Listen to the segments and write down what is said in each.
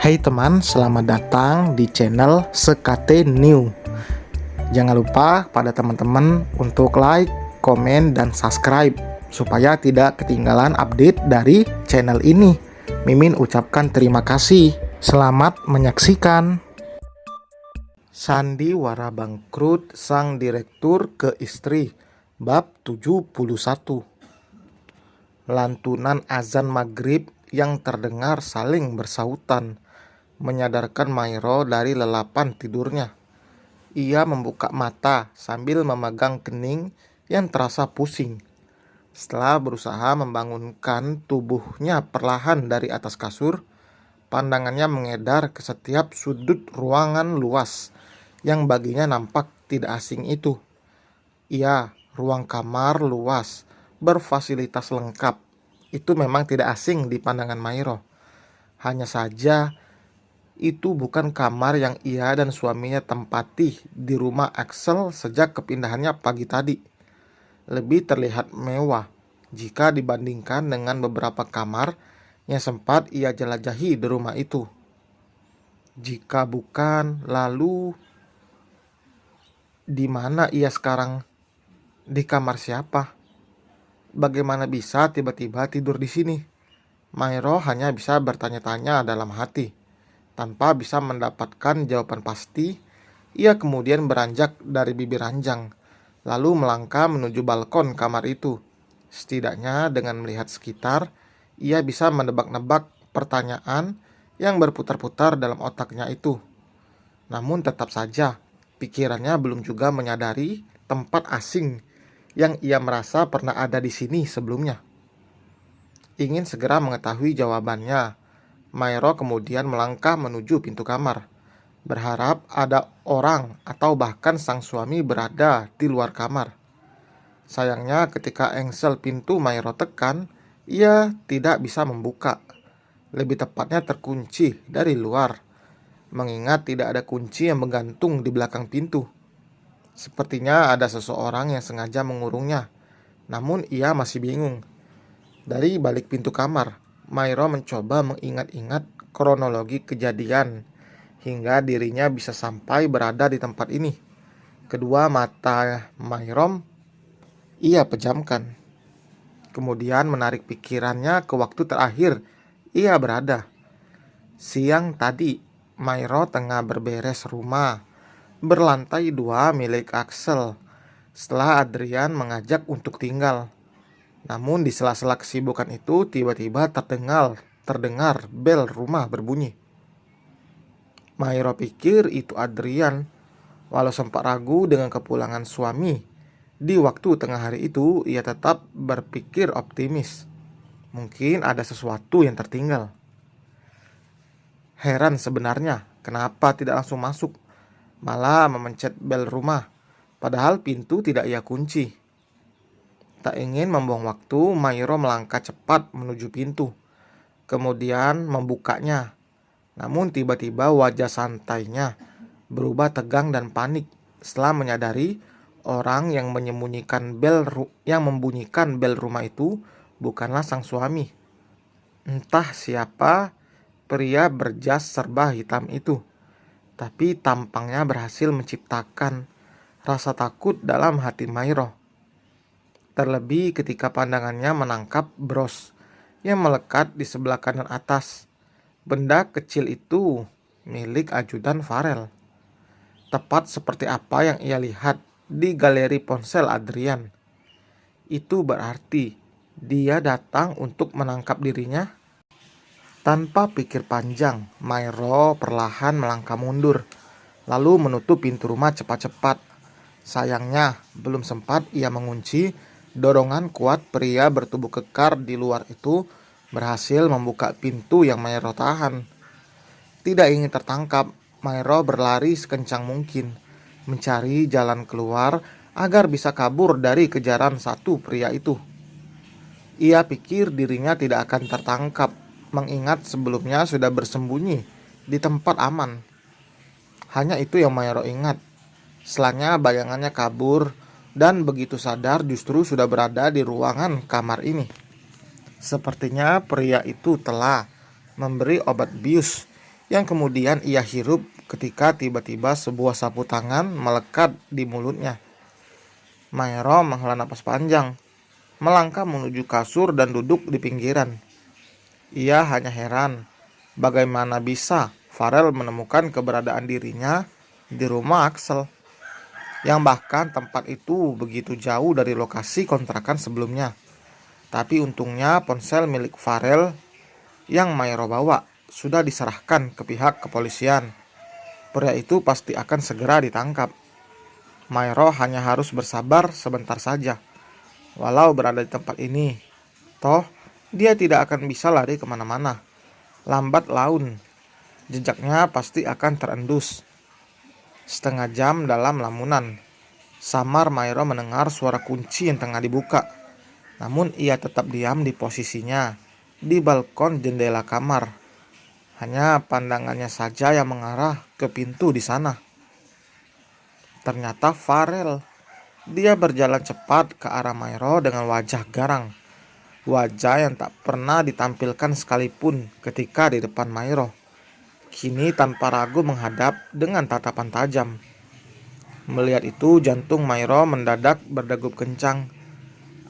Hai teman, selamat datang di channel Sekate New. Jangan lupa pada teman-teman untuk like, komen, dan subscribe supaya tidak ketinggalan update dari channel ini. Mimin ucapkan terima kasih. Selamat menyaksikan. Sandiwara bangkrut sang direktur ke istri, bab 71. Lantunan azan maghrib yang terdengar saling bersautan menyadarkan Mairo dari lelapan tidurnya. Ia membuka mata sambil memegang kening yang terasa pusing. Setelah berusaha membangunkan tubuhnya perlahan dari atas kasur, pandangannya mengedar ke setiap sudut ruangan luas yang baginya nampak tidak asing itu. Iya, ruang kamar luas, berfasilitas lengkap. Itu memang tidak asing di pandangan Mairo. Hanya saja, itu bukan kamar yang ia dan suaminya tempati di rumah Axel sejak kepindahannya pagi tadi. Lebih terlihat mewah jika dibandingkan dengan beberapa kamar yang sempat ia jelajahi di rumah itu. Jika bukan, lalu di mana ia sekarang? Di kamar siapa? Bagaimana bisa tiba-tiba tidur di sini? Mairo hanya bisa bertanya-tanya dalam hati. Tanpa bisa mendapatkan jawaban pasti, ia kemudian beranjak dari bibir ranjang, lalu melangkah menuju balkon kamar itu. Setidaknya dengan melihat sekitar, ia bisa menebak-nebak pertanyaan yang berputar-putar dalam otaknya itu. Namun tetap saja, pikirannya belum juga menyadari tempat asing yang ia merasa pernah ada di sini sebelumnya. Ingin segera mengetahui jawabannya, Mairo kemudian melangkah menuju pintu kamar, berharap ada orang atau bahkan sang suami berada di luar kamar. Sayangnya ketika engsel pintu Mairo tekan, ia tidak bisa membuka. Lebih tepatnya terkunci dari luar, mengingat tidak ada kunci yang menggantung di belakang pintu. Sepertinya ada seseorang yang sengaja mengurungnya, namun ia masih bingung. Dari balik pintu kamar, Mairo mencoba mengingat-ingat kronologi kejadian hingga dirinya bisa sampai berada di tempat ini. Kedua mata Mairo ia pejamkan. Kemudian menarik pikirannya ke waktu terakhir ia berada. Siang tadi, Mairo tengah berberes rumah berlantai 2 milik Axel setelah Adrian mengajak untuk tinggal. Namun di sela-sela kesibukan itu tiba-tiba terdengar bel rumah berbunyi. Mairo pikir itu Adrian. Walau sempat ragu dengan kepulangan suami, di waktu tengah hari itu ia tetap berpikir optimis. Mungkin ada sesuatu yang tertinggal. Heran sebenarnya kenapa tidak langsung masuk, malah memencet bel rumah, padahal pintu tidak ia kunci. Tak ingin membuang waktu, Mairo melangkah cepat menuju pintu, kemudian membukanya. Namun tiba-tiba wajah santainya berubah tegang dan panik setelah menyadari orang yang membunyikan bel rumah itu bukanlah sang suami. Entah siapa pria berjas serba hitam itu, tapi tampangnya berhasil menciptakan rasa takut dalam hati Mairo. Terlebih ketika pandangannya menangkap bros yang melekat di sebelah kanan atas. Benda kecil itu milik ajudan Farel. Tepat seperti apa yang ia lihat di galeri ponsel Adrian. Itu berarti dia datang untuk menangkap dirinya. Tanpa pikir panjang, Mairo perlahan melangkah mundur, lalu menutup pintu rumah cepat-cepat. Sayangnya, belum sempat ia mengunci, dorongan kuat pria bertubuh kekar di luar itu berhasil membuka pintu yang Mairo tahan. Tidak ingin tertangkap, Mairo berlari sekencang mungkin, mencari jalan keluar agar bisa kabur dari kejaran satu pria itu. Ia pikir dirinya tidak akan tertangkap, mengingat sebelumnya sudah bersembunyi di tempat aman. Hanya itu yang Mairo ingat. Setelahnya bayangannya kabur, dan begitu sadar justru sudah berada di ruangan kamar ini. Sepertinya pria itu telah memberi obat bius yang kemudian ia hirup ketika tiba-tiba sebuah sapu tangan melekat di mulutnya. Mairo menghela napas panjang, melangkah menuju kasur dan duduk di pinggiran. Ia hanya heran, bagaimana bisa Farel menemukan keberadaan dirinya di rumah Axel, yang bahkan tempat itu begitu jauh dari lokasi kontrakan sebelumnya. Tapi untungnya ponsel milik Farel yang Mairo bawa sudah diserahkan ke pihak kepolisian. Pria itu pasti akan segera ditangkap. Mairo hanya harus bersabar sebentar saja. Walau berada di tempat ini, toh dia tidak akan bisa lari kemana-mana. Lambat laun, jejaknya pasti akan terendus. Setengah jam dalam lamunan, samar Mairo mendengar suara kunci yang tengah dibuka. Namun ia tetap diam di posisinya, di balkon jendela kamar. Hanya pandangannya saja yang mengarah ke pintu di sana. Ternyata Farel. Dia berjalan cepat ke arah Mairo dengan wajah garang. Wajah yang tak pernah ditampilkan sekalipun ketika di depan Mairo. Kini tanpa ragu menghadap dengan tatapan tajam. Melihat itu, jantung Mairo mendadak berdegup kencang.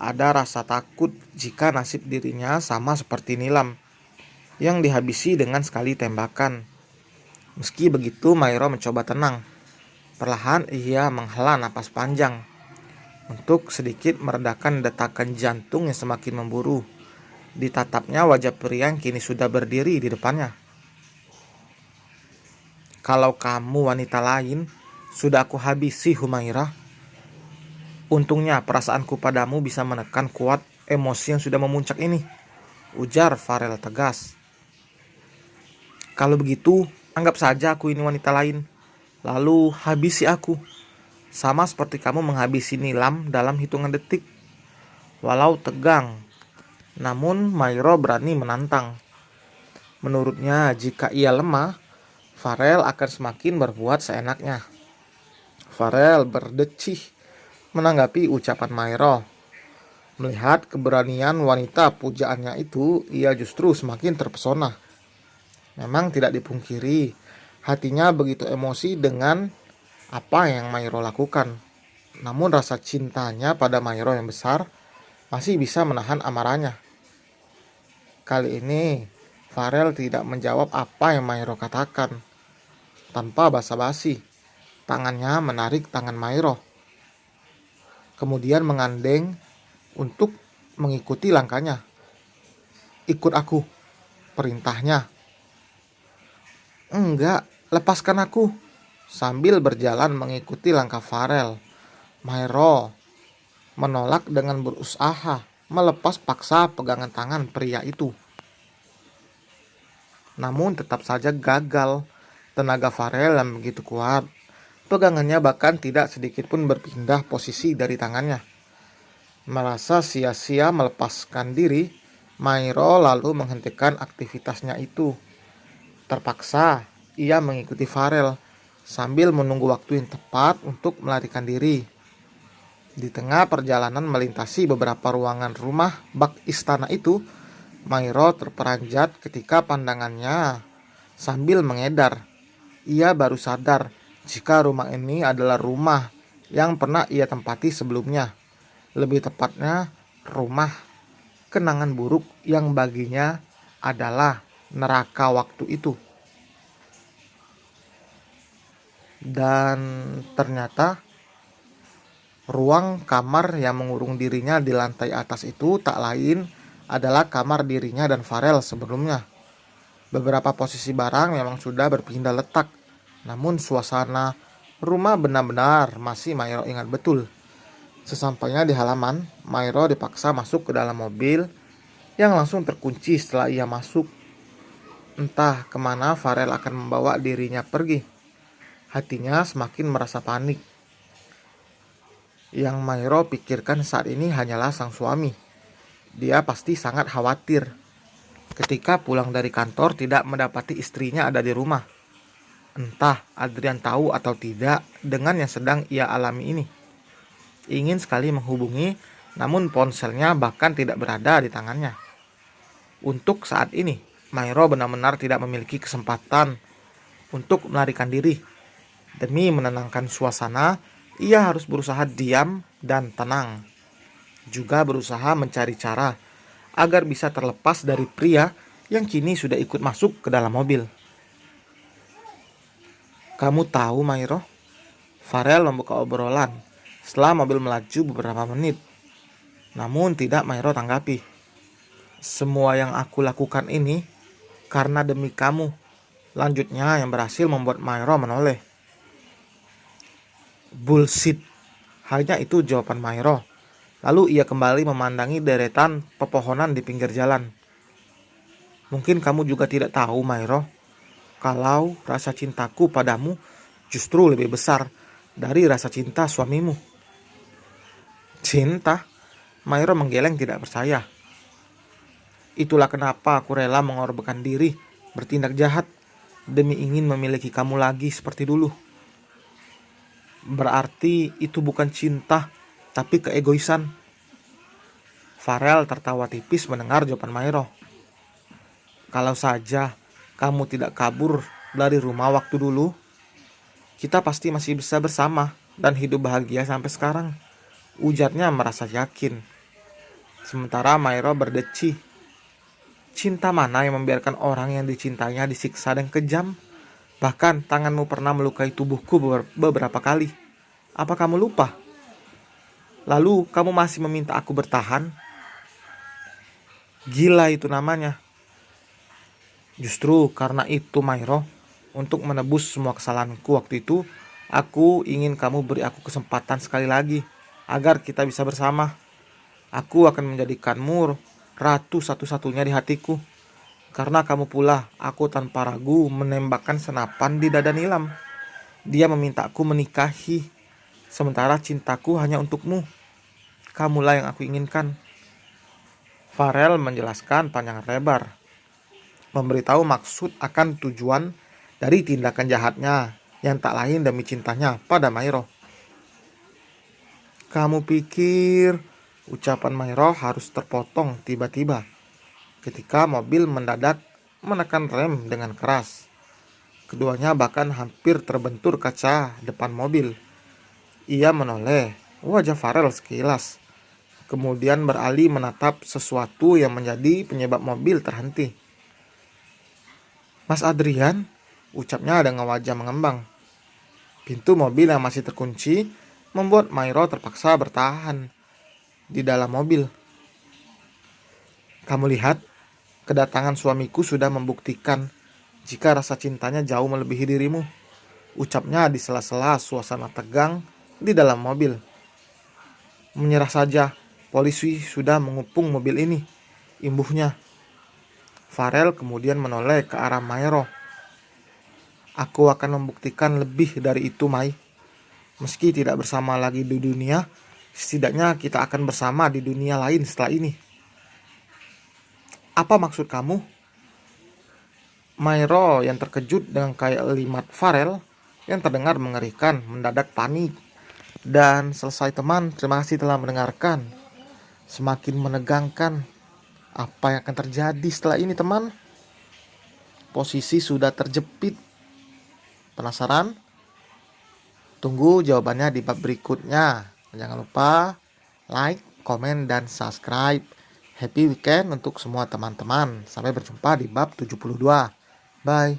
Ada rasa takut jika nasib dirinya sama seperti Nilam, yang dihabisi dengan sekali tembakan. Meski begitu, Mairo mencoba tenang. Perlahan ia menghela napas panjang untuk sedikit meredakan detakan jantung yang semakin memburu. Ditatapnya wajah pria yang kini sudah berdiri di depannya. Kalau kamu wanita lain, sudah aku habisi, Humaira. Untungnya perasaanku padamu bisa menekan kuat emosi yang sudah memuncak ini, ujar Farel tegas. Kalau begitu, anggap saja aku ini wanita lain, lalu habisi aku. Sama seperti kamu menghabisi Nilam dalam hitungan detik. Walau tegang, namun Mairo berani menantang. Menurutnya jika ia lemah, Farel akan semakin berbuat seenaknya. Farel berdecih menanggapi ucapan Mairo. Melihat keberanian wanita pujaannya itu, ia justru semakin terpesona. Memang tidak dipungkiri, hatinya begitu emosi dengan apa yang Mairo lakukan. Namun rasa cintanya pada Mairo yang besar masih bisa menahan amarahnya. Kali ini Farel tidak menjawab apa yang Mairo katakan. Tanpa basa-basi, tangannya menarik tangan Mairo, kemudian mengandeng untuk mengikuti langkahnya. Ikut aku, perintahnya. Enggak, lepaskan aku. Sambil berjalan mengikuti langkah Farel, Mairo menolak dengan berusaha melepas paksa pegangan tangan pria itu. Namun tetap saja gagal. Tenaga Farel yang begitu kuat, pegangannya bahkan tidak sedikit pun berpindah posisi dari tangannya. Merasa sia-sia melepaskan diri, Mairo lalu menghentikan aktivitasnya itu. Terpaksa ia mengikuti Farel sambil menunggu waktu yang tepat untuk melarikan diri. Di tengah perjalanan melintasi beberapa ruangan rumah bak istana itu, Mairo terperanjat ketika pandangannya sambil mengedar. Ia baru sadar jika rumah ini adalah rumah yang pernah ia tempati sebelumnya. Lebih tepatnya, rumah kenangan buruk yang baginya adalah neraka waktu itu. Dan ternyata ruang kamar yang mengurung dirinya di lantai atas itu tak lain adalah kamar dirinya dan Farel sebelumnya. Beberapa posisi barang memang sudah berpindah letak, namun suasana rumah benar-benar masih Mairo ingat betul. Sesampainya di halaman, Mairo dipaksa masuk ke dalam mobil yang langsung terkunci setelah ia masuk. Entah kemana Farel akan membawa dirinya pergi. Hatinya semakin merasa panik. Yang Mairo pikirkan saat ini hanyalah sang suami. Dia pasti sangat khawatir ketika pulang dari kantor tidak mendapati istrinya ada di rumah. Entah Adrian tahu atau tidak dengan yang sedang ia alami ini. Ingin sekali menghubungi, namun ponselnya bahkan tidak berada di tangannya. Untuk saat ini, Mairo benar-benar tidak memiliki kesempatan untuk melarikan diri. Demi menenangkan suasana, ia harus berusaha diam dan tenang. Juga berusaha mencari cara agar bisa terlepas dari pria yang kini sudah ikut masuk ke dalam mobil. Kamu tahu, Mairo? Farel membuka obrolan setelah mobil melaju beberapa menit. Namun tidak Mairo tanggapi. Semua yang aku lakukan ini karena demi kamu. Lanjutnya yang berhasil membuat Mairo menoleh. Bullshit. Hanya itu jawaban Mairo. Lalu ia kembali memandangi deretan pepohonan di pinggir jalan. Mungkin kamu juga tidak tahu, Mairo, kalau rasa cintaku padamu justru lebih besar dari rasa cinta suamimu. Cinta? Mairo menggeleng tidak percaya. Itulah kenapa aku rela mengorbankan diri, bertindak jahat, demi ingin memiliki kamu lagi seperti dulu. Berarti itu bukan cinta, tapi keegoisan. Farel tertawa tipis mendengar jawaban Mairo. Kalau saja kamu tidak kabur dari rumah waktu dulu, kita pasti masih bisa bersama dan hidup bahagia sampai sekarang. Ujarnya merasa yakin. Sementara Mairo berdeci. Cinta mana yang membiarkan orang yang dicintainya disiksa dan kejam? Bahkan tanganmu pernah melukai tubuhku beberapa kali. Apa kamu lupa? Lalu kamu masih meminta aku bertahan? Gila itu namanya. Justru karena itu, Mairo, untuk menebus semua kesalahanku waktu itu, aku ingin kamu beri aku kesempatan sekali lagi agar kita bisa bersama. Aku akan menjadikanmu ratu satu-satunya di hatiku. Karena kamu pula, aku tanpa ragu menembakkan senapan di dada Nilam. Dia memintaku menikahi, sementara cintaku hanya untukmu. Kamulah yang aku inginkan. Farel menjelaskan panjang lebar, memberitahu maksud akan tujuan dari tindakan jahatnya yang tak lain demi cintanya pada Mairo. Kamu pikir ucapan Mairo harus terpotong tiba-tiba ketika mobil mendadak menekan rem dengan keras. Keduanya bahkan hampir terbentur kaca depan mobil. Ia menoleh wajah Farel sekilas, kemudian beralih menatap sesuatu yang menjadi penyebab mobil terhenti. Mas Adrian, ucapnya dengan wajah mengembang. Pintu mobil yang masih terkunci membuat Mairo terpaksa bertahan di dalam mobil. Kamu lihat, kedatangan suamiku sudah membuktikan jika rasa cintanya jauh melebihi dirimu. Ucapnya di sela-sela suasana tegang di dalam mobil. Menyerah saja, polisi sudah mengepung mobil ini, imbuhnya. Farel kemudian menoleh ke arah Mairo. Aku akan membuktikan lebih dari itu, Mai. Meski tidak bersama lagi di dunia, setidaknya kita akan bersama di dunia lain setelah ini. Apa maksud kamu? Mairo yang terkejut dengan kalimat Farel yang terdengar mengerikan mendadak panik. Dan selesai teman, terima kasih telah mendengarkan. Semakin menegangkan. Apa yang akan terjadi setelah ini, teman? Posisi sudah terjepit. Penasaran? Tunggu jawabannya di bab berikutnya. Jangan lupa like, komen, dan subscribe. Happy weekend untuk semua teman-teman. Sampai berjumpa di bab 72. Bye.